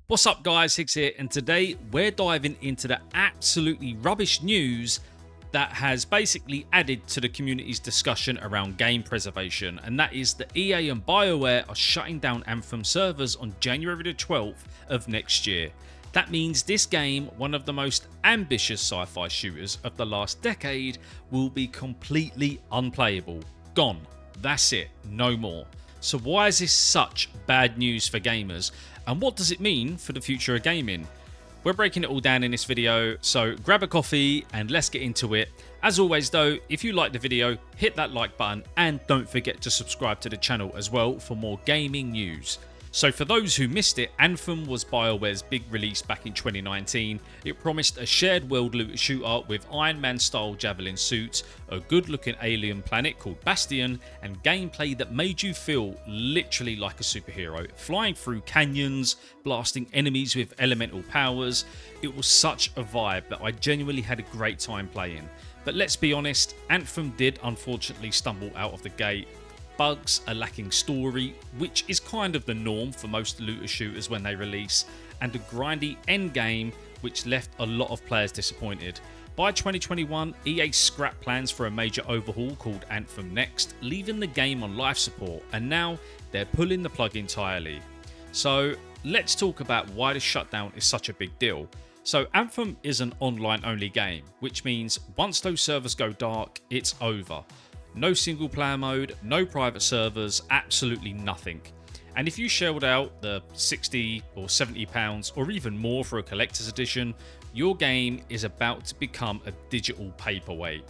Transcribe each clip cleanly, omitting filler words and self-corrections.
What's up guys, Higgs here, and today we're diving into the absolutely rubbish news that has basically added to the community's discussion around game preservation, and that is that EA and BioWare are shutting down Anthem servers on January the 12th of next year. That means this game, one of the most ambitious sci-fi shooters of the last decade, will be completely unplayable. Gone. That's it. No more. So why is this such bad news for gamers? And what does it mean for the future of gaming? We're breaking it all down in this video, so grab a coffee and let's get into it. As always though, if you like the video, hit that like button and don't forget to subscribe to the channel as well for more gaming news. So for those who missed it, Anthem was BioWare's big release back in 2019. It promised a shared world looter shooter with Iron Man style javelin suits, a good looking alien planet called Bastion, and gameplay that made you feel literally like a superhero, flying through canyons, blasting enemies with elemental powers. It was such a vibe that I genuinely had a great time playing. But let's be honest, Anthem did unfortunately stumble out of the gate. Bugs, a lacking story, which is kind of the norm for most looter shooters when they release, and a grindy endgame which left a lot of players disappointed. By 2021, EA scrapped plans for a major overhaul called Anthem Next, leaving the game on life support, and now they're pulling the plug entirely. So let's talk about why the shutdown is such a big deal. So Anthem is an online only game, which means once those servers go dark, it's over. No single player mode, no private servers, absolutely nothing. And if you shelled out the 60 or 70 pounds or even more for a collector's edition, your game is about to become a digital paperweight.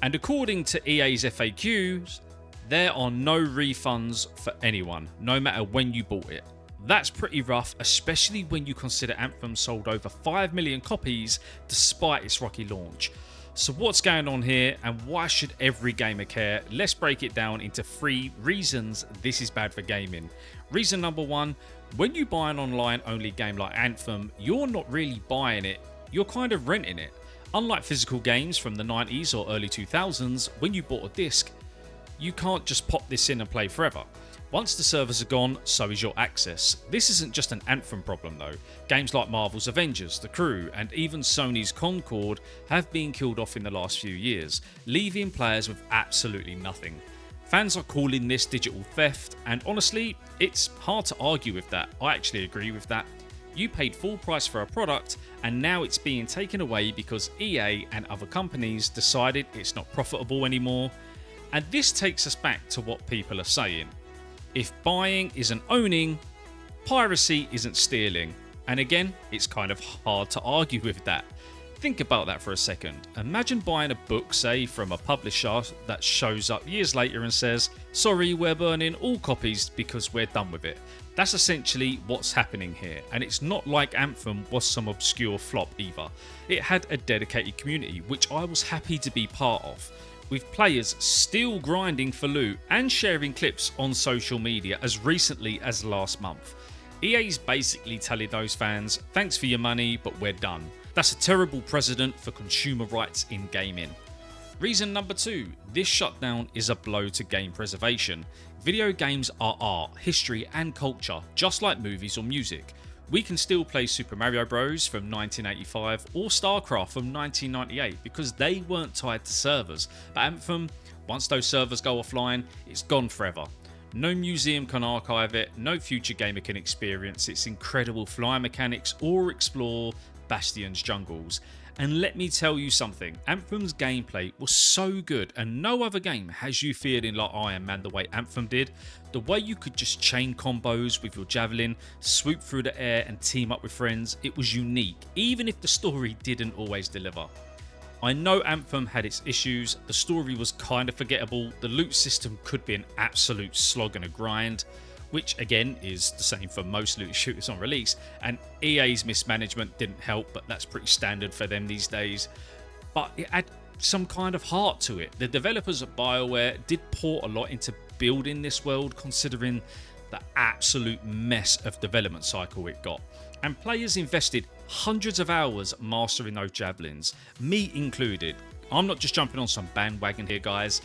And according to EA's FAQs, there are no refunds for anyone, no matter when you bought it. That's pretty rough, especially when you consider Anthem sold over 5 million copies despite its rocky launch. So what's going on here and why should every gamer care? Let's break it down into 3 reasons this is bad for gaming. Reason number 1, when you buy an online only game like Anthem, you're not really buying it, you're kind of renting it. Unlike physical games from the 90s or early 2000s, when you bought a disc, you can't just pop this in and play forever. Once the servers are gone, so is your access. This isn't just an Anthem problem though. Games like Marvel's Avengers, The Crew, and even Sony's Concord have been killed off in the last few years, leaving players with absolutely nothing. Fans are calling this digital theft, and honestly, it's hard to argue with that. I actually agree with that. You paid full price for a product, and now it's being taken away because EA and other companies decided it's not profitable anymore. And this takes us back to what people are saying. If buying isn't owning, piracy isn't stealing. And again, it's kind of hard to argue with that. Think about that for a second. Imagine buying a book, say from a publisher that shows up years later and says, sorry, we're burning all copies because we're done with it. That's essentially what's happening here, and it's not like Anthem was some obscure flop either. It had a dedicated community, which I was happy to be part of, with players still grinding for loot and sharing clips on social media as recently as last month. EA's basically telling those fans, thanks for your money, but we're done. That's a terrible precedent for consumer rights in gaming. Reason number 2, this shutdown is a blow to game preservation. Video games are art, history and culture, just like movies or music. We can still play Super Mario Bros. From 1985 or StarCraft from 1998 because they weren't tied to servers. But Anthem, once those servers go offline, it's gone forever. No museum can archive it, no future gamer can experience its incredible flying mechanics or explore Bastion's jungles. And let me tell you something, Anthem's gameplay was so good and no other game has you feeling like Iron Man the way Anthem did. The way you could just chain combos with your javelin, swoop through the air and team up with friends, it was unique, even if the story didn't always deliver. I know Anthem had its issues, the story was kind of forgettable, the loot system could be an absolute slog and a grind, which again is the same for most looter shooters on release, and EA's mismanagement didn't help, but that's pretty standard for them these days. But it had some kind of heart to it. The developers at BioWare did pour a lot into building this world, considering the absolute mess of development cycle it got. And players invested hundreds of hours mastering those javelins, me included. I'm not just jumping on some bandwagon here, guys.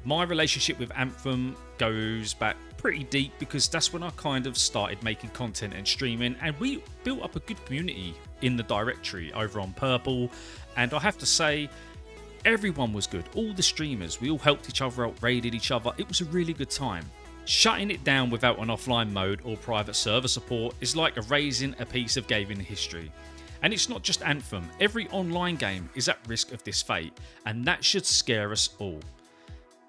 My relationship with Anthem goes back pretty deep because that's when I kind of started making content and streaming, and we built up a good community in the directory over on Purple. And I have to say, everyone was good. All the streamers, we all helped each other out, raided each other. It was a really good time. Shutting it down without an offline mode or private server support is like erasing a piece of gaming history. And it's not just Anthem. Every online game is at risk of this fate, and that should scare us all.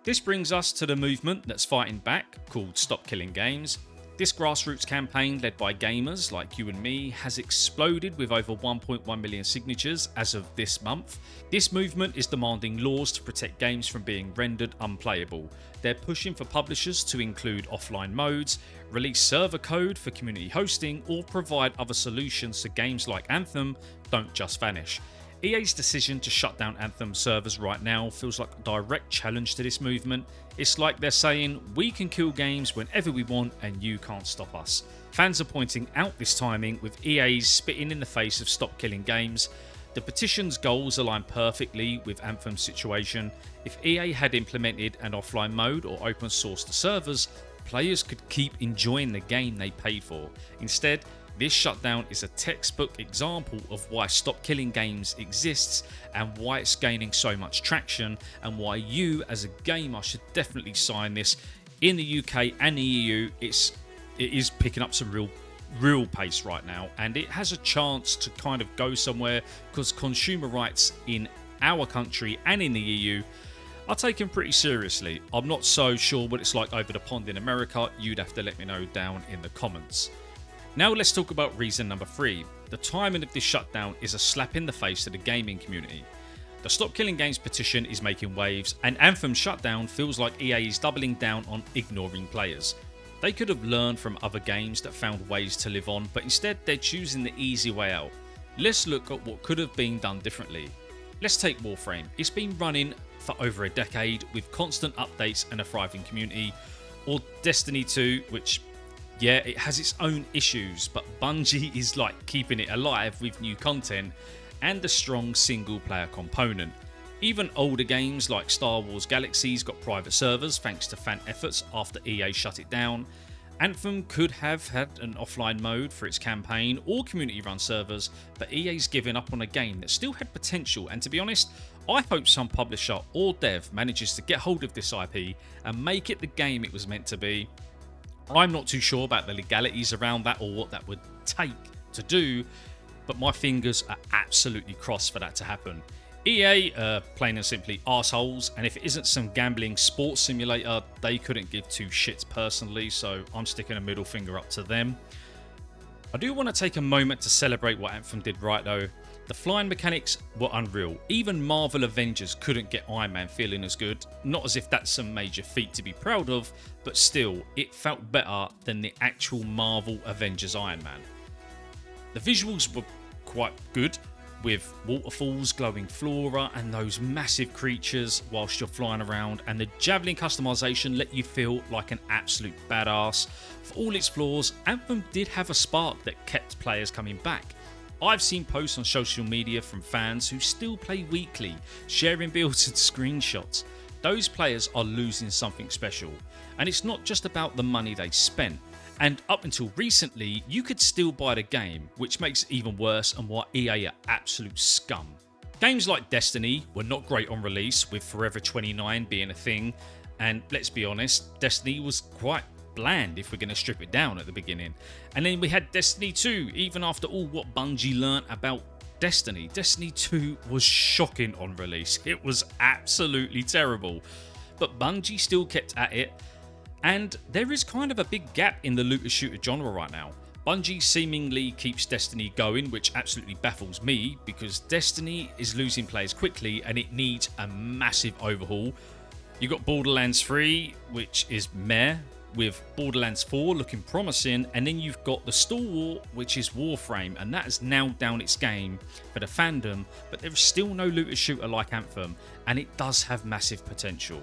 This brings us to the movement that's fighting back, called Stop Killing Games. This grassroots campaign, led by gamers like you and me, has exploded with over 1.1 million signatures as of this month. This movement is demanding laws to protect games from being rendered unplayable. They're pushing for publishers to include offline modes, release server code for community hosting, or provide other solutions so games like Anthem don't just vanish. EA's decision to shut down Anthem servers right now feels like a direct challenge to this movement. It's like they're saying, we can kill games whenever we want and you can't stop us. Fans are pointing out this timing, with EA's spitting in the face of Stop Killing Games. The petition's goals align perfectly with Anthem's situation. If EA had implemented an offline mode or open sourced the servers, players could keep enjoying the game they paid for. Instead, this shutdown is a textbook example of why Stop Killing Games exists and why it's gaining so much traction, and why you as a gamer should definitely sign this. In the UK and the EU, it is picking up some real pace right now, and it has a chance to kind of go somewhere, because consumer rights in our country and in the EU are taken pretty seriously. I'm not so sure what it's like over the pond in America. You'd have to let me know down in the comments. Now let's talk about reason number 3. The timing of this shutdown is a slap in the face to the gaming community. The Stop Killing Games petition is making waves, and Anthem's shutdown feels like EA is doubling down on ignoring players. They could have learned from other games that found ways to live on, but instead they're choosing the easy way out. Let's look at what could have been done differently. Let's take Warframe. It's been running for over a decade with constant updates and a thriving community. Or Destiny 2, which, yeah, it has its own issues, but Bungie is like keeping it alive with new content and a strong single player component. Even older games like Star Wars Galaxies got private servers thanks to fan efforts after EA shut it down. Anthem could have had an offline mode for its campaign or community run servers, but EA's given up on a game that still had potential, and to be honest, I hope some publisher or dev manages to get hold of this IP and make it the game it was meant to be. I'm not too sure about the legalities around that or what that would take to do, but my fingers are absolutely crossed for that to happen. EA are plain and simply arseholes, and if it isn't some gambling sports simulator, they couldn't give two shits personally, so I'm sticking a middle finger up to them. I do want to take a moment to celebrate what Anthem did right though. The flying mechanics were unreal. Even Marvel Avengers couldn't get Iron Man feeling as good. Not as if that's some major feat to be proud of, but still, it felt better than the actual Marvel Avengers Iron Man. The visuals were quite good, with waterfalls, glowing flora, and those massive creatures whilst you're flying around, and the javelin customization let you feel like an absolute badass. For all its flaws, Anthem did have a spark that kept players coming back. I've seen posts on social media from fans who still play weekly, sharing builds and screenshots. Those players are losing something special, and it's not just about the money they spent. And up until recently, you could still buy the game, which makes it even worse and why EA are absolute scum. Games like Destiny were not great on release, with Forever 29 being a thing, and let's be honest, Destiny was quite bland if we're going to strip it down at the beginning. And then we had Destiny 2, even after all what Bungie learnt about Destiny. Destiny 2 was shocking on release. It was absolutely terrible. But Bungie still kept at it. And there is kind of a big gap in the looter shooter genre right now. Bungie seemingly keeps Destiny going, which absolutely baffles me, because Destiny is losing players quickly and it needs a massive overhaul. You got Borderlands 3, which is meh, with Borderlands 4 looking promising, and then you've got the stalwart, which is Warframe, and that has nailed down its game for the fandom, but there is still no looter shooter like Anthem, and it does have massive potential.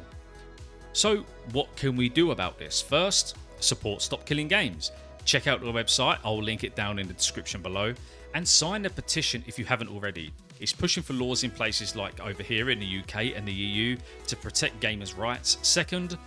So what can we do about this? First, support Stop Killing Games. Check out the website, I'll link it down in the description below, and sign the petition if you haven't already. It's pushing for laws in places like over here in the UK and the EU to protect gamers' rights. Second,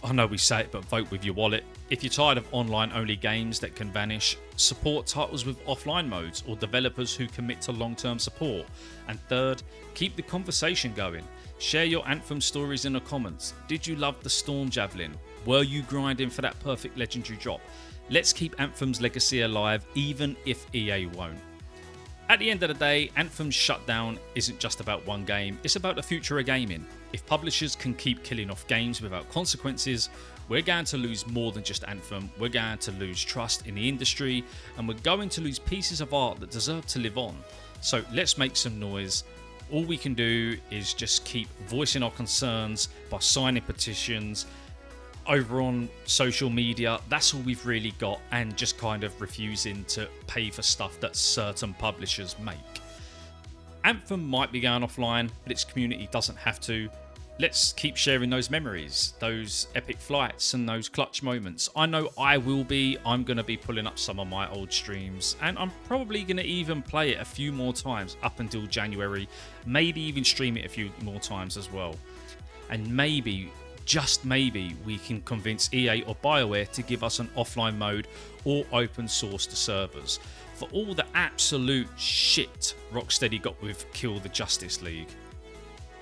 I know we say it, but vote with your wallet. If you're tired of online-only games that can vanish, support titles with offline modes or developers who commit to long-term support. And third, keep the conversation going. Share your Anthem stories in the comments. Did you love the Storm Javelin? Were you grinding for that perfect legendary drop? Let's keep Anthem's legacy alive, even if EA won't. At the end of the day, Anthem's shutdown isn't just about one game, it's about the future of gaming. If publishers can keep killing off games without consequences, we're going to lose more than just Anthem, we're going to lose trust in the industry, and we're going to lose pieces of art that deserve to live on. So let's make some noise. All we can do is just keep voicing our concerns by signing petitions over on social media. That's all we've really got, and just kind of refusing to pay for stuff that certain publishers make. Anthem might be going offline, but its community doesn't have to. Let's keep sharing those memories, those epic flights and those clutch moments. I know I will be. I'm going to be pulling up some of my old streams, and I'm probably going to even play it a few more times up until January, maybe even stream it a few more times as well. And maybe, just maybe, we can convince EA or BioWare to give us an offline mode or open source the servers. For all the absolute shit Rocksteady got with Kill the Justice League,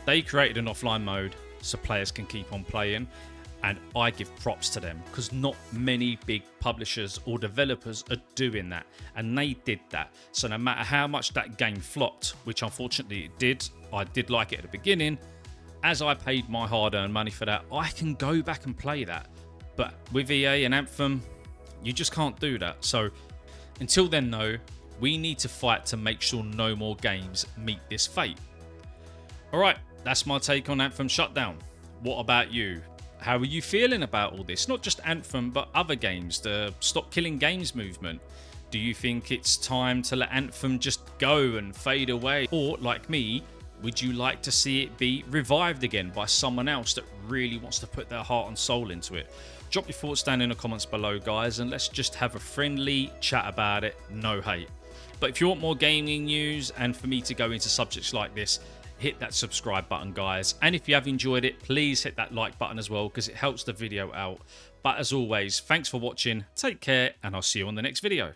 they created an offline mode so players can keep on playing, and I give props to them because not many big publishers or developers are doing that, and they did that. So no matter how much that game flopped, which unfortunately it did, I did like it at the beginning, as I paid my hard-earned money for that, I can go back and play that. But with EA and Anthem, you just can't do that. So until then, though, we need to fight to make sure no more games meet this fate. Alright, that's my take on Anthem shutdown. What about you? How are you feeling about all this? Not just Anthem, but other games, the Stop Killing Games movement. Do you think it's time to let Anthem just go and fade away? Or, like me, would you like to see it be revived again by someone else that really wants to put their heart and soul into it? Drop your thoughts down in the comments below, guys, and let's just have a friendly chat about it, no hate. But if you want more gaming news and for me to go into subjects like this, hit that subscribe button, guys. And if you have enjoyed it, please hit that like button as well, because it helps the video out. But as always, thanks for watching, take care, and I'll see you on the next video.